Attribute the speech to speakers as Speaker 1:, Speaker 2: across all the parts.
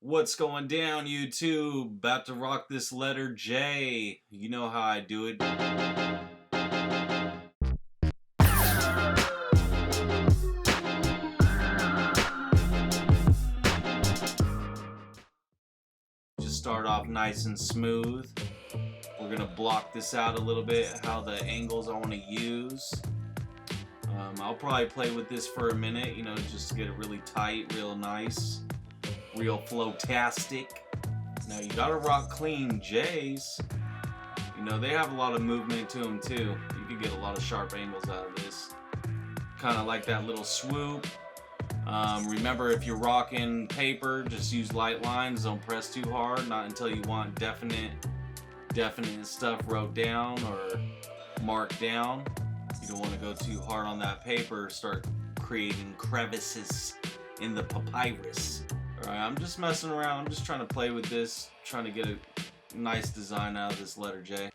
Speaker 1: What's going down, YouTube? About to rock this letter J. You know how I do it. Just start off nice and smooth. We're gonna block this out a little bit, how the angles I want to use. I'll probably play with this for a minute, you know, just to get it really tight, real nice, real flow-tastic. Now you gotta rock clean J's. You know, they have a lot of movement to them too. You can get a lot of sharp angles out of this. Kind of like that little swoop. Remember, if you're rocking paper, just use light lines. Don't press too hard. Not until you want definite stuff wrote down or marked down. You don't want to go too hard on that paper. Start creating crevices in the papyrus. Alright, I'm just messing around. I'm just trying to play with this. Trying to get a nice design out of this letter J.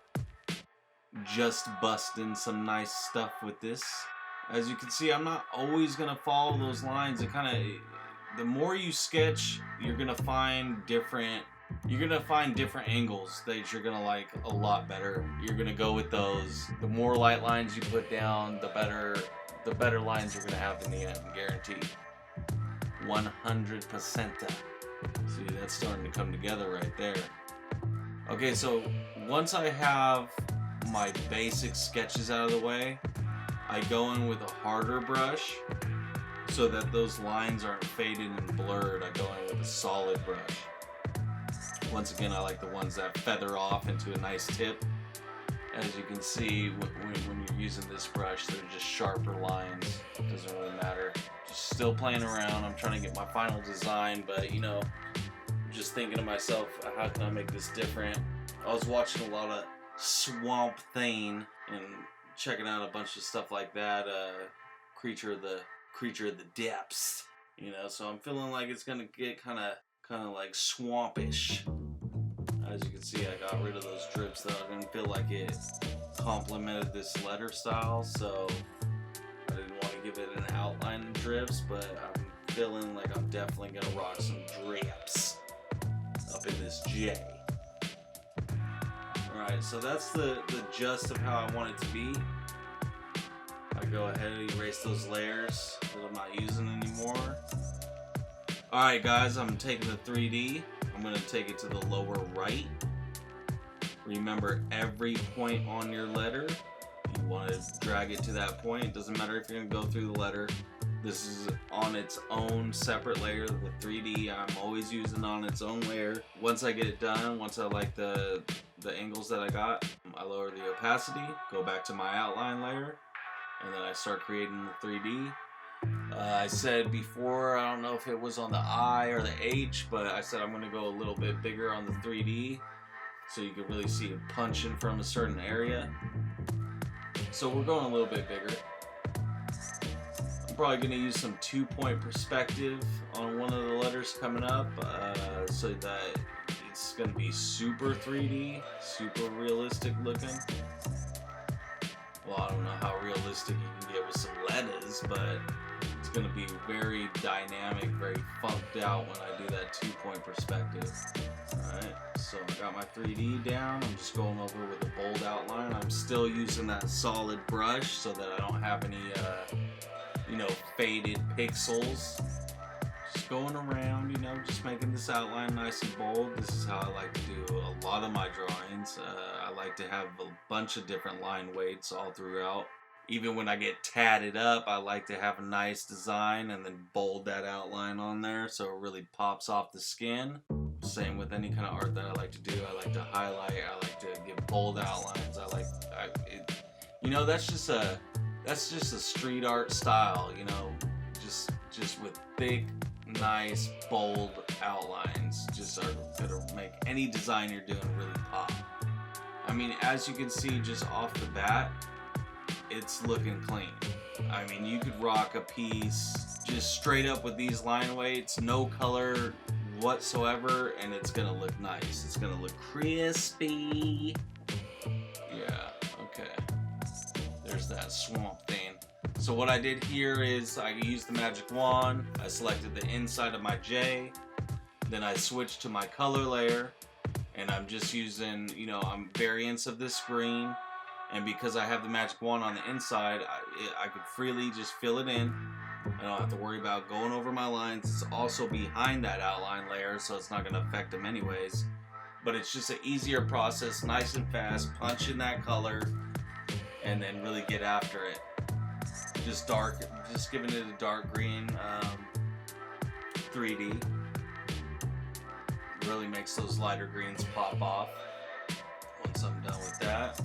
Speaker 1: Just busting some nice stuff with this. As you can see, I'm not always going to follow those lines. It kind of, the more you sketch, you're going to find different angles that you're going to like a lot better. You're going to go with those. The more light lines you put down, the better lines you're going to have in the end, guaranteed. 100%. See, that's starting to come together right there. Okay, so once I have my basic sketches out of the way, I go in with a harder brush so that those lines aren't faded and blurred. I go in with a solid brush. Once again, I like the ones that feather off into a nice tip. As you can see, when you're using this brush, they're just sharper lines. It doesn't really matter. Just still playing around. I'm trying to get my final design, but you know, I'm just thinking to myself, how can I make this different? I was watching a lot of Swamp Thing and checking out a bunch of stuff like that. Creature of the depths. You know, so I'm feeling like it's gonna get kind of like swampish. As you can see, I got rid of those drips though. I didn't feel like it complemented this letter style, so I didn't want to give it an outline of drips, but I'm feeling like I'm definitely gonna rock some drips up in this J. Alright, so that's the gist of how I want it to be. I go ahead and erase those layers that I'm not using anymore. Alright guys, I'm taking the 3D. I'm going to take it to the lower right. Remember, every point on your letter, you want to drag it to that point. It doesn't matter if you're going to go through the letter. This is on its own separate layer. The 3D, I'm always using on its own layer. Once I get it done, once I like the angles that I got, I lower the opacity, go back to my outline layer, and then I start creating the 3D. I said before, I don't know if it was on the I or the H, but I said I'm going to go a little bit bigger on the 3D so you can really see it punching from a certain area. So we're going a little bit bigger. I'm probably going to use some 2-point perspective on one of the letters coming up so that it's going to be super 3D, super realistic looking. Well, I don't know how realistic you can get with some letters, but it's going to be very dynamic, very funked out when I do that 2-point perspective. Alright, so I got my 3D down. I'm just going over with a bold outline. I'm still using that solid brush so that I don't have any, you know, faded pixels. Just going around, you know, just making this outline nice and bold. This is how I like to do a lot of my drawings. I like to have a bunch of different line weights all throughout. Even when I get tatted up, I like to have a nice design and then bold that outline on there so it really pops off the skin. Same with any kind of art that I like to do. I like to highlight. I like to give bold outlines. You know, that's just a street art style. You know, just with thick, nice, bold outlines. Just are gonna make any design you're doing really pop. I mean, as you can see, just off the bat, it's looking clean. I mean, you could rock a piece just straight up with these line weights, no color whatsoever, and it's gonna look nice. It's gonna look crispy. Yeah, okay. There's that swamp thing. So what I did here is I used the magic wand. I selected the inside of my J. Then I switch to my color layer, and I'm just using, you know, variants of this green. And because I have the magic wand on the inside, I could freely just fill it in. I don't have to worry about going over my lines. It's also behind that outline layer, so it's not going to affect them anyways. But it's just an easier process, nice and fast. Punch in that color, and then really get after it. Just giving it a dark green 3D. Really makes those lighter greens pop off. Once I'm done with that,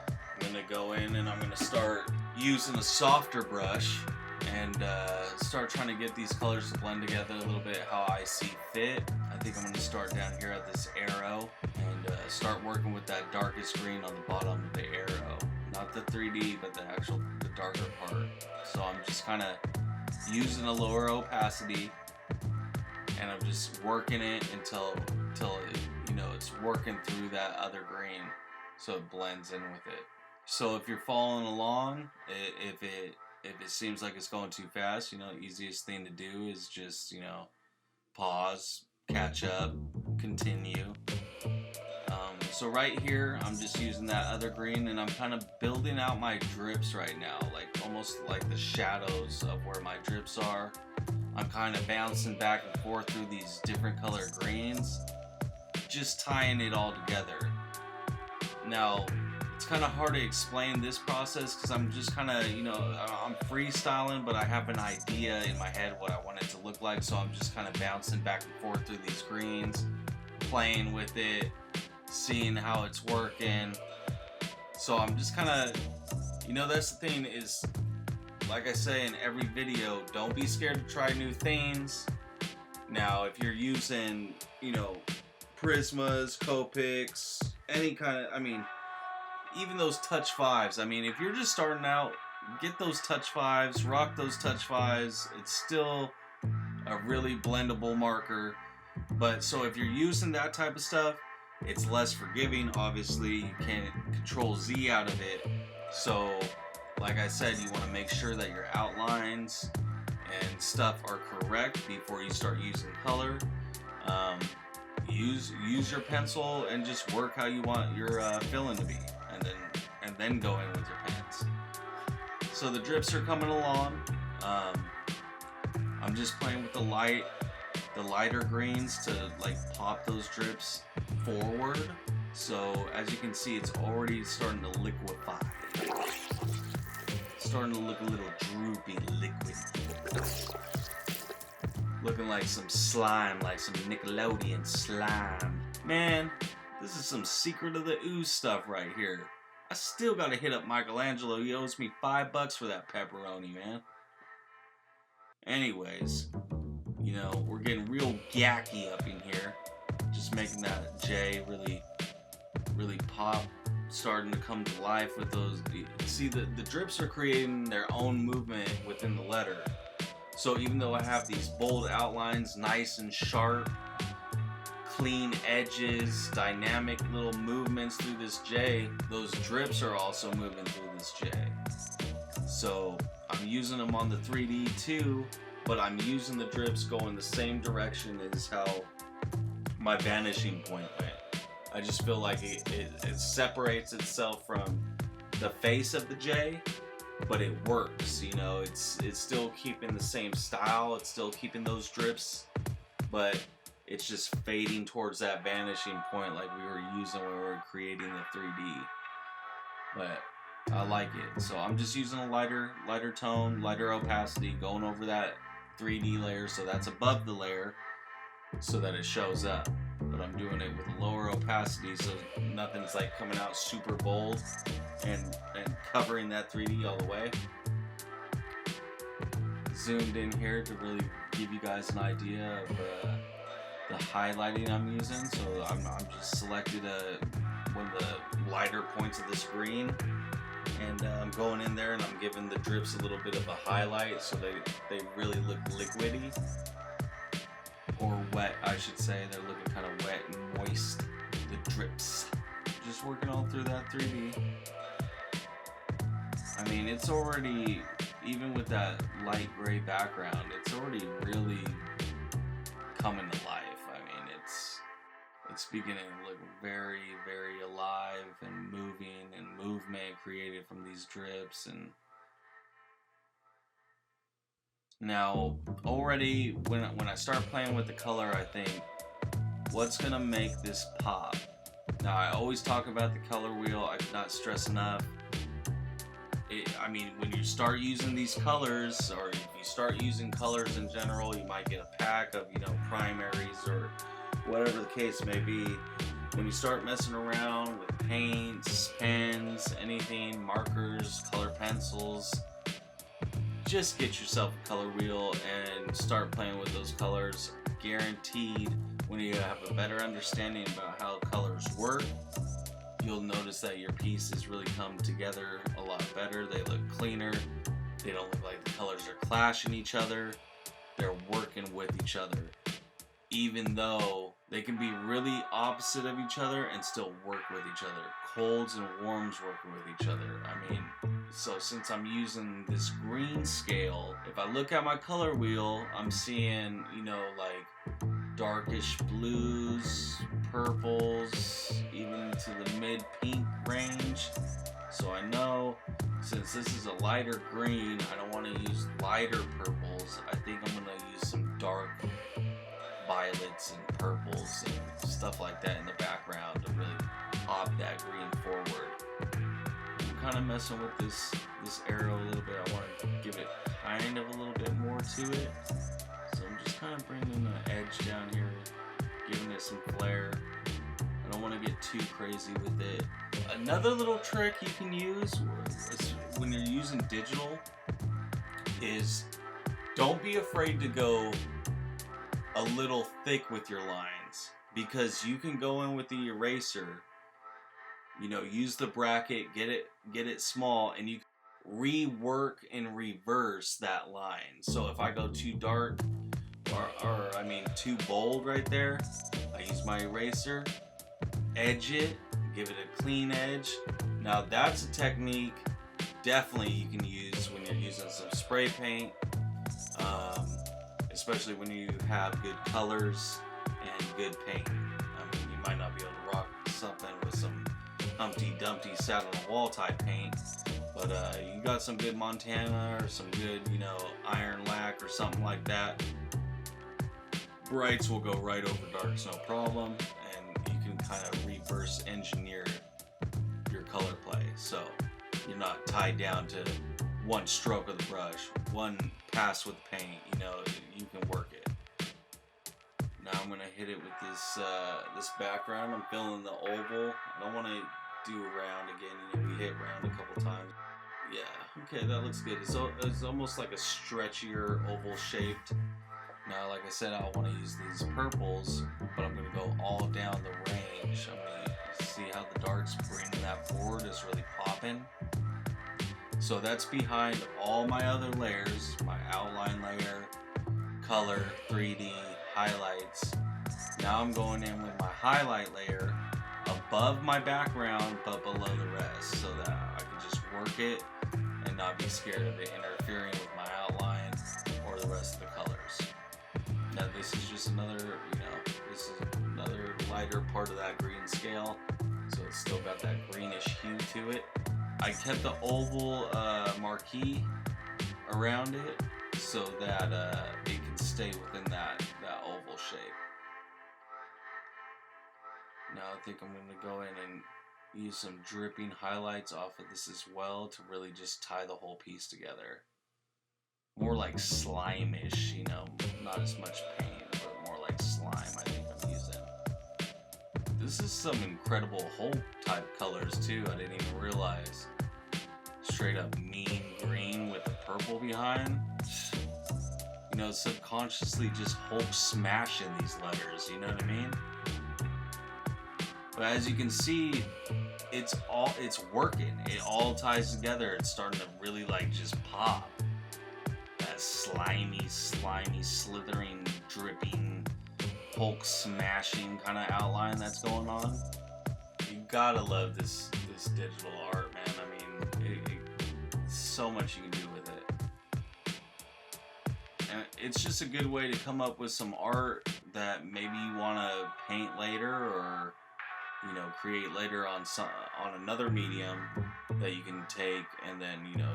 Speaker 1: I'm gonna go in and I'm gonna start using a softer brush and start trying to get these colors to blend together a little bit how I see fit. I think I'm gonna start down here at this arrow and start working with that darkest green on the bottom of the arrow. Not the 3D, but the darker part. So I'm just kind of using a lower opacity, and I'm just working it until it, you know, it's working through that other green, so it blends in with it. So if you're following along, if it seems like it's going too fast, you know, the easiest thing to do is just, you know, pause, catch up, continue. So right here, I'm just using that other green, and I'm kind of building out my drips right now, like almost like the shadows of where my drips are. I'm kind of bouncing back and forth through these different color greens, just tying it all together. Now, it's kind of hard to explain this process because I'm just kind of, you know, I'm freestyling, but I have an idea in my head what I want it to look like, so I'm just kind of bouncing back and forth through these greens, playing with it, seeing how it's working. So I'm just kind of, you know, that's the thing is, like I say in every video, don't be scared to try new things. Now, if you're using, you know, Prismas, Copics, any kind of, I mean, even those Touch 5s, I mean, if you're just starting out, get those Touch 5s, rock those Touch 5s. It's still a really blendable marker. But so if you're using that type of stuff, it's less forgiving. Obviously, you can't control Z out of it. So, like I said, you want to make sure that your outlines and stuff are correct before you start using color. Use your pencil and just work how you want your filling to be, and then go in with your pens. So the drips are coming along. I'm just playing with the lighter greens to like pop those drips forward. So as you can see, it's already starting to liquefy. Starting to look a little droopy, liquid. Looking like some slime, like some Nickelodeon slime. Man, this is some Secret of the Ooze stuff right here. I still gotta hit up Michelangelo. He owes me $5 for that pepperoni, man. Anyways, you know, we're getting real gacky up in here. Just making that J really pop. Starting to come to life with those. See, the drips are creating their own movement within the letter. So even though I have these bold outlines, nice and sharp, clean edges, dynamic little movements through this J, those drips are also moving through this J. So I'm using them on the 3D too, but I'm using the drips going the same direction as how my vanishing point went. I just feel like it separates itself from the face of the J, but it works, you know, it's still keeping the same style, it's still keeping those drips, but it's just fading towards that vanishing point like we were using when we were creating the 3D. But I like it. So I'm just using a lighter tone, lighter opacity, going over that 3D layer so that's above the layer so that it shows up. But I'm doing it with a lower opacity so nothing's like coming out super bold and covering that 3D all the way. Zoomed in here to really give you guys an idea of the highlighting I'm using. So I'm just selected one of the lighter points of the screen, and I'm going in there and I'm giving the drips a little bit of a highlight so they really look liquidy. Or wet, I should say. They're looking kind of wet and moist, the drips. Just working all through that 3D. I mean, it's already, even with that light gray background, it's already really coming to life. I It's beginning to look very, very alive and moving, and movement created from these drips. And now already when I start playing with the color, I think, what's gonna make this pop? Now, I always talk about the color wheel. I cannot stress enough. I mean, when you start using these colors, or if you start using colors in general, you might get a pack of, you know, primaries or whatever the case may be. When you start messing around with paints, pens, anything, markers, color pencils, just get yourself a color wheel and start playing with those colors. Guaranteed, when you have a better understanding about how colors work, you'll notice that your pieces really come together a lot better. They look cleaner. They don't look like the colors are clashing each other. They're working with each other, even though they can be really opposite of each other and still work with each other. Colds and warms working with each other. I mean, so since I'm using this green scale, if I look at my color wheel, I'm seeing, you know, like darkish blues, purples, even to the mid pink range. So I know, since this is a lighter green, I don't want to use lighter purples. I think I'm going to use some dark violets and purples and stuff like that in the background to really pop that green forward. I'm kind of messing with this arrow a little bit. I want to give it kind of a little bit more to it. So I'm just kind of bringing the edge down here, giving it some flair. I don't want to get too crazy with it. Another little trick you can use when you're using digital is don't be afraid to go a little thick with your lines, because you can go in with the eraser, you know, use the bracket, get it small, and you rework and reverse that line. So if I go too dark, or I mean too bold right there, I use my eraser, edge it, give it a clean edge. Now that's a technique definitely you can use when you're using some spray paint, especially when you have good colors and good paint. I mean, you might not be able to rock something with some Humpty Dumpty sat on the wall type paint, but you got some good Montana or some good, you know, iron lac or something like that. Brights will go right over darks, no problem, and you can kind of reverse engineer your color play, so you're not tied down to one stroke of the brush, one pass with paint. You know, you can work it. Now I'm gonna hit it with this background. I'm filling the oval. I don't want to do round again. You know, we hit round a couple times. Yeah, okay, that looks good. It's almost like a stretchier oval shaped. Now, like I said, I want to use these purples, but I'm going to go all down the range. I'm going to see how the darks bringing that forward is really popping. So that's behind all my other layers, my outline layer, color, 3D, highlights. Now I'm going in with my highlight layer above my background, but below the rest, so that I can just work it and not be scared of it interfering with my outline or the rest of the colors. Now this is just another, you know, this is another lighter part of that green scale, so it's still got that greenish hue to it. I kept the oval marquee around it so that it can stay within that oval shape. Now I think I'm going to go in and use some dripping highlights off of this as well to really just tie the whole piece together. More like slime-ish, you know, not as much paint, but more like slime I think I'm using. This is some incredible Hulk type colors too, I didn't even realize. Straight up mean green with the purple behind. You know, subconsciously just Hulk smashing these letters, you know what I mean? But as you can see, it's working. It all ties together. It's starting to really like just pop. That slimy, slithering, dripping, Hulk smashing kind of outline that's going on. You gotta love this digital art, man. I mean, so much you can do with it. And it's just a good way to come up with some art that maybe you want to paint later, or you know, create later on another medium that you can take and then, you know,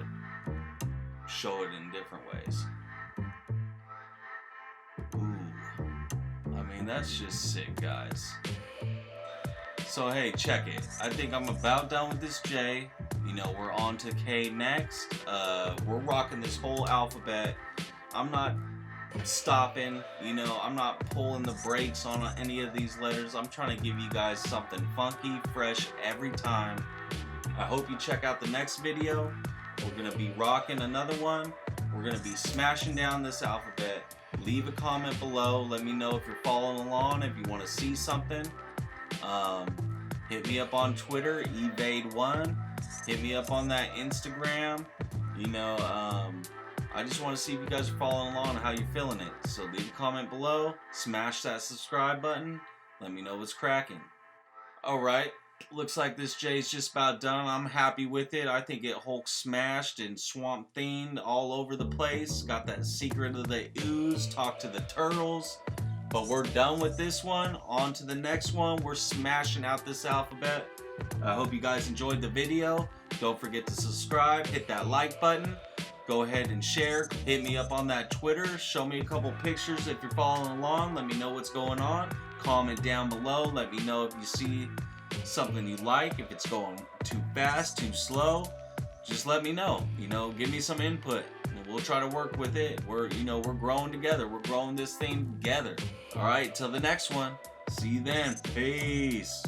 Speaker 1: show it in different ways. Ooh, I mean, that's just sick, guys. So hey, check it. I think I'm about done with this J. You know, we're on to K next. We're rocking this whole alphabet. I'm not stopping, you know, I'm not pulling the brakes on any of these letters. I'm trying to give you guys something funky, fresh every time. I hope you check out the next video. We're gonna be rocking another one. We're gonna be smashing down this alphabet. Leave a comment below. Let me know if you're following along, if you want to see something. Hit me up on Twitter, Evayde1. Hit me up on that Instagram. You know, I just want to see if you guys are following along and how you're feeling it. So leave a comment below. Smash that subscribe button. Let me know what's cracking. Alright, looks like this J is just about done. I'm happy with it. I think it Hulk smashed and swamp themed all over the place. Got that secret of the ooze. Talk to the turtles. But we're done with this one. On to the next one. We're smashing out this alphabet. I hope you guys enjoyed the video. Don't forget to subscribe. Hit that like button. Go ahead and share. Hit me up on that Twitter. Show me a couple pictures if you're following along. Let me know what's going on. Comment down below. Let me know if you see something you like. If it's going too fast, too slow. Just let me know. You know, give me some input. We'll try to work with it. We're growing together. We're growing this thing together. All right, till the next one. See you then. Peace.